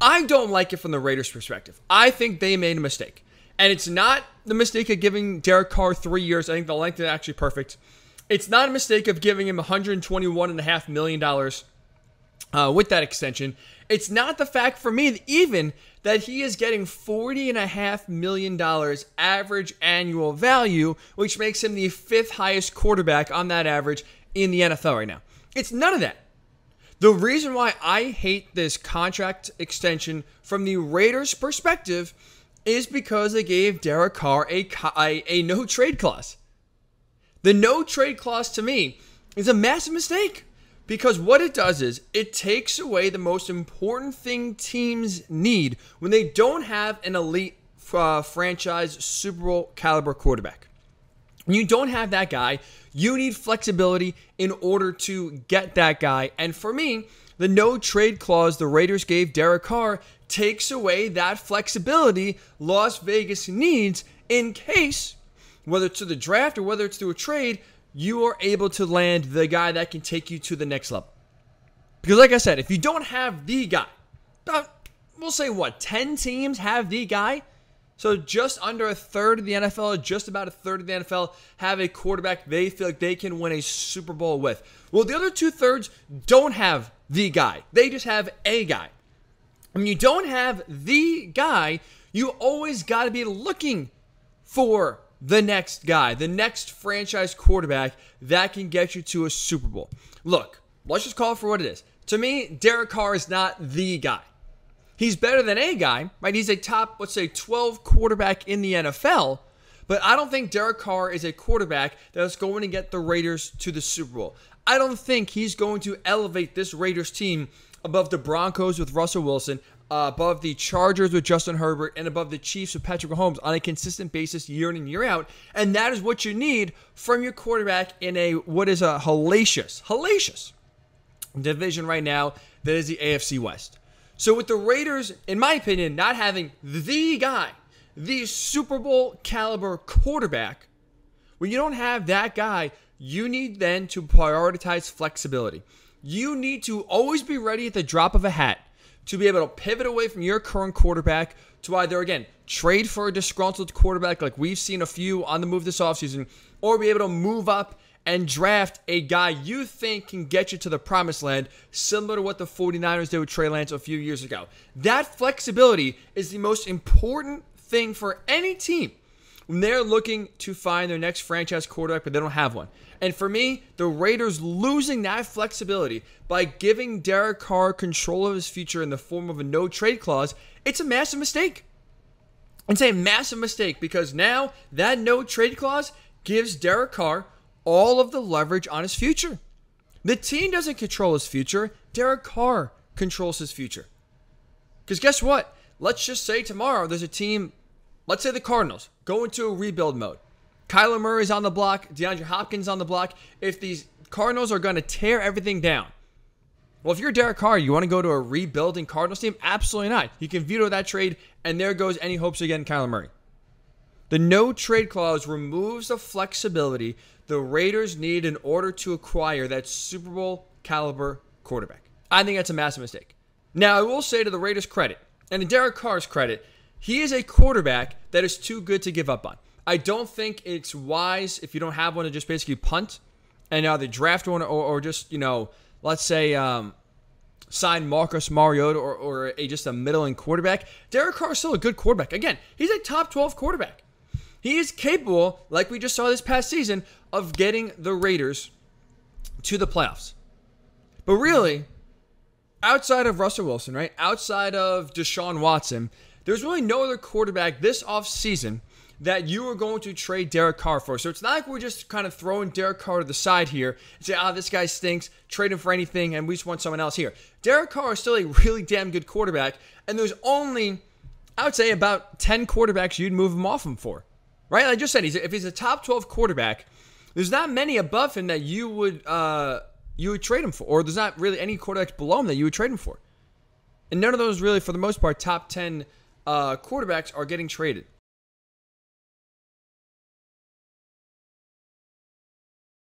I don't like it from the Raiders' perspective. I think they made a mistake. And it's not the mistake of giving Derek Carr 3 years. I think the length is actually perfect. It's not a mistake of giving him $121.5 million with that extension. It's not the fact for me even that he is getting $40.5 million average annual value, which makes him the 5th highest quarterback on that average in the NFL right now. It's none of that. The reason why I hate this contract extension from the Raiders' perspective is because they gave Derek Carr a no-trade clause. The no-trade clause to me is a massive mistake because what it does is it takes away the most important thing teams need when they don't have an elite franchise Super Bowl caliber quarterback. When you don't have that guy, you need flexibility in order to get that guy. And for me, the no-trade clause the Raiders gave Derek Carr takes away that flexibility Las Vegas needs in case, whether it's through the draft or whether it's through a trade, you are able to land the guy that can take you to the next level. Because like I said, if you don't have the guy, we'll say 10 teams have the guy? So just under a third of the NFL, just about a third of the NFL have a quarterback they feel like they can win a Super Bowl with. Well, the other 2/3 don't have the guy. They just have a guy. When you don't have the guy, you always got to be looking for the next guy, the next franchise quarterback that can get you to a Super Bowl. Look, let's just call it for what it is. To me, Derek Carr is not the guy. He's better than a guy, right? He's a top, let's say, 12 quarterback in the NFL, but I don't think Derek Carr is a quarterback that's going to get the Raiders to the Super Bowl. I don't think he's going to elevate this Raiders team above the Broncos with Russell Wilson, above the Chargers with Justin Herbert, and above the Chiefs with Patrick Mahomes on a consistent basis year in and year out. And that is what you need from your quarterback in what is a hellacious division right now that is the AFC West. So with the Raiders, in my opinion, not having the guy, the Super Bowl caliber quarterback, when you don't have that guy, you need then to prioritize flexibility. You need to always be ready at the drop of a hat to be able to pivot away from your current quarterback to either, again, trade for a disgruntled quarterback like we've seen a few on the move this offseason, or be able to move up and draft a guy you think can get you to the promised land, similar to what the 49ers did with Trey Lance a few years ago. That flexibility is the most important thing for any team when they're looking to find their next franchise quarterback, but they don't have one. And for me, the Raiders losing that flexibility by giving Derek Carr control of his future in the form of a no-trade clause, it's a massive mistake. It's a massive mistake because now that no-trade clause gives Derek Carr all of the leverage on his future. The team doesn't control his future. Derek Carr controls his future. Because guess what? Let's just say tomorrow there's a team, let's say the Cardinals, go into a rebuild mode. Kyler Murray's on the block. DeAndre Hopkins on the block. If these Cardinals are going to tear everything down, well, if you're Derek Carr, you want to go to a rebuilding Cardinals team? Absolutely not. You can veto that trade, and there goes any hopes of getting Kyler Murray. The no-trade clause removes the flexibility the Raiders need in order to acquire that Super Bowl caliber quarterback. I think that's a massive mistake. Now, I will say to the Raiders' credit, and to Derek Carr's credit, he is a quarterback that is too good to give up on. I don't think it's wise if you don't have one to just basically punt and either draft one or just, let's say sign Marcus Mariota or just a middling quarterback. Derek Carr is still a good quarterback. Again, he's a top 12 quarterback. He is capable, like we just saw this past season, of getting the Raiders to the playoffs. But really, outside of Russell Wilson, right? Outside of Deshaun Watson, there's really no other quarterback this offseason that you are going to trade Derek Carr for. So it's not like we're just kind of throwing Derek Carr to the side here and say, this guy stinks, trade him for anything, and we just want someone else here. Derek Carr is still a really damn good quarterback, and there's only, I would say, about 10 quarterbacks you'd move him off him for. Right? Like I just said, if he's a top 12 quarterback, there's not many above him that you would trade him for. Or there's not really any quarterbacks below him that you would trade him for. And none of those really, for the most part, top 10 quarterbacks are getting traded.